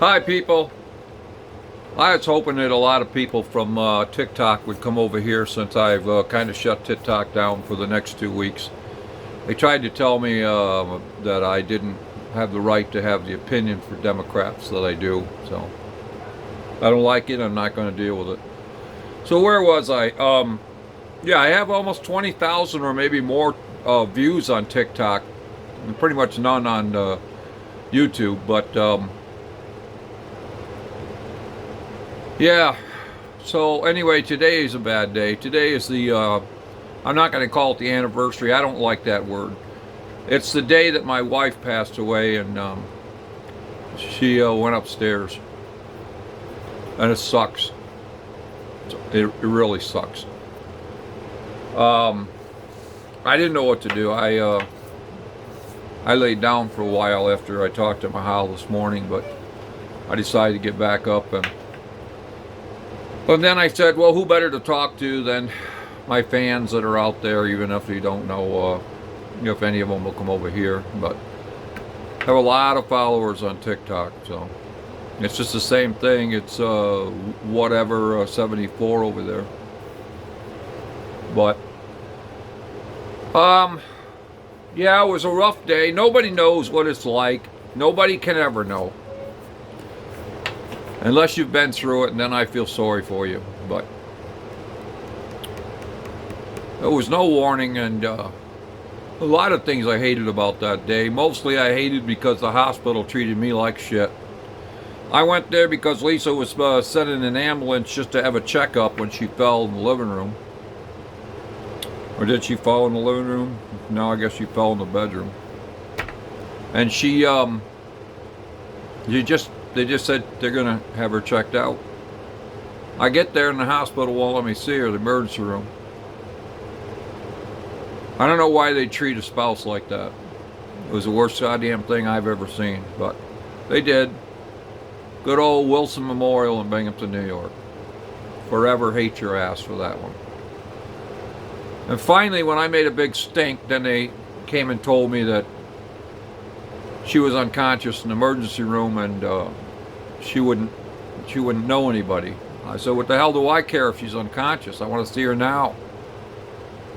Hi, people. I was hoping that a lot of people from TikTok would come over here since I've kind of shut TikTok down for the next 2 weeks. They tried to tell me that I didn't have the right to have the opinion for Democrats that I do. So I don't like it. I'm not going to deal with it. So where was I? Yeah, I have almost 20,000 or maybe more views on TikTok, and pretty much none on YouTube. But yeah. So anyway, today is a bad day. Today is the I'm not going to call it the anniversary. I don't like that word. It's the day that my wife passed away, and she went upstairs, and it sucks. It really sucks. I didn't know what to do. I laid down for a while after I talked to Mahal this morning, but I decided to get back up, and but then I said, well, who better to talk to than my fans that are out there, even if you don't know if any of them will come over here. But I have a lot of followers on TikTok, so it's just the same thing. It's whatever 74 over there. But yeah, it was a rough day. Nobody knows what it's like. Nobody can ever know unless you've been through it, and then I feel sorry for you. But there was no warning, and a lot of things I hated about that day. Mostly I hated because the hospital treated me like shit. I went there because Lisa was sending an ambulance just to have a checkup when she fell in the living room. Or did she fall in the living room? No, I guess she fell in the bedroom. And they just said they're gonna have her checked out. I get there and the hospital won't let me see her, the emergency room. I don't know why they treat a spouse like that. It was the worst goddamn thing I've ever seen, but they did. Good old Wilson Memorial in Binghamton, New York. Forever hate your ass for that one. And finally, when I made a big stink, then they came and told me that she was unconscious in the emergency room, and she wouldn't know anybody. I said, what the hell do I care if she's unconscious? I want to see her now.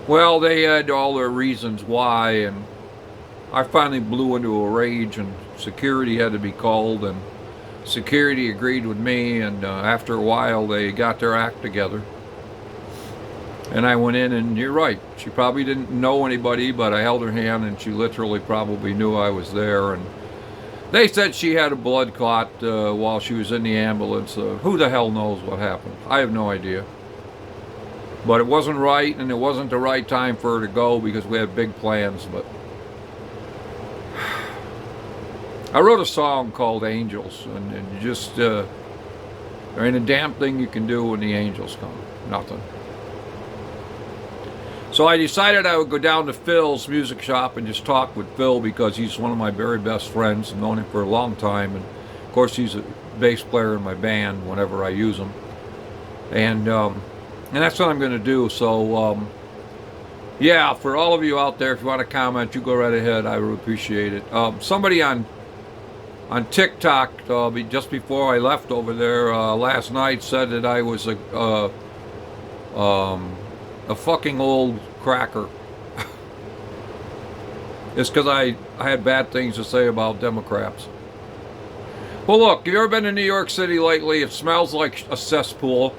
Well, they had all their reasons why, and I finally blew into a rage, and security had to be called, and security agreed with me, and after a while they got their act together. And I went in, and you're right, she probably didn't know anybody, but I held her hand, and she literally probably knew I was there. And they said she had a blood clot while she was in the ambulance. Who the hell knows what happened? I have no idea. But it wasn't right, and it wasn't the right time for her to go because we had big plans. But I wrote a song called Angels, and just there ain't a damn thing you can do when the angels come. Nothing. So I decided I would go down to Phil's music shop and just talk with Phil because he's one of my very best friends. I've known him for a long time, and of course he's a bass player in my band whenever I use him. And that's what I'm going to do. So yeah, for all of you out there, if you want to comment, you go right ahead. I would appreciate it. Somebody on TikTok just before I left over there last night said that I was a fucking old cracker. It's because I had bad things to say about Democrats. Well, look, have you ever been to New York City lately? It smells like a cesspool.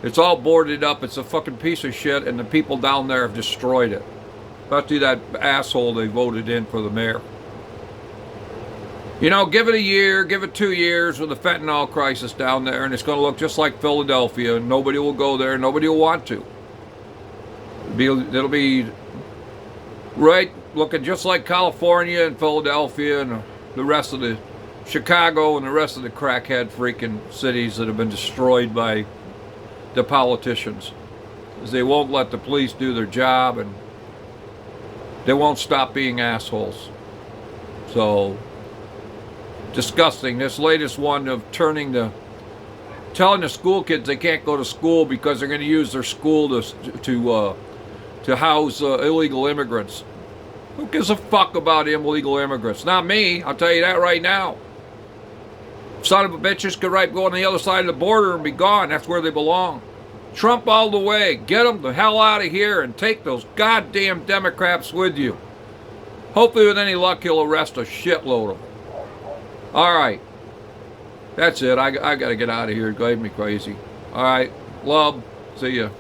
It's all boarded up. It's a fucking piece of shit, and the people down there have destroyed it. Especially that asshole they voted in for the mayor. You know, give it a year, give it 2 years with the fentanyl crisis down there, and it's going to look just like Philadelphia, and nobody will go there, nobody will want to. It'll be right looking just like California and Philadelphia and the rest of the Chicago and the rest of the crackhead freaking cities that have been destroyed by the politicians. Because they won't let the police do their job, and they won't stop being assholes. So disgusting. This latest one of telling the school kids they can't go to school because they're going to use their school to house illegal immigrants. Who gives a fuck about illegal immigrants? Not me, I'll tell you that right now. Son of a bitches could go on the other side of the border and be gone. That's where they belong. Trump all the way. Get them the hell out of here and take those goddamn Democrats with you. Hopefully with any luck he'll arrest a shitload of them. All right. That's it. I got to get out of here. It drove me crazy. All right. Love. See ya.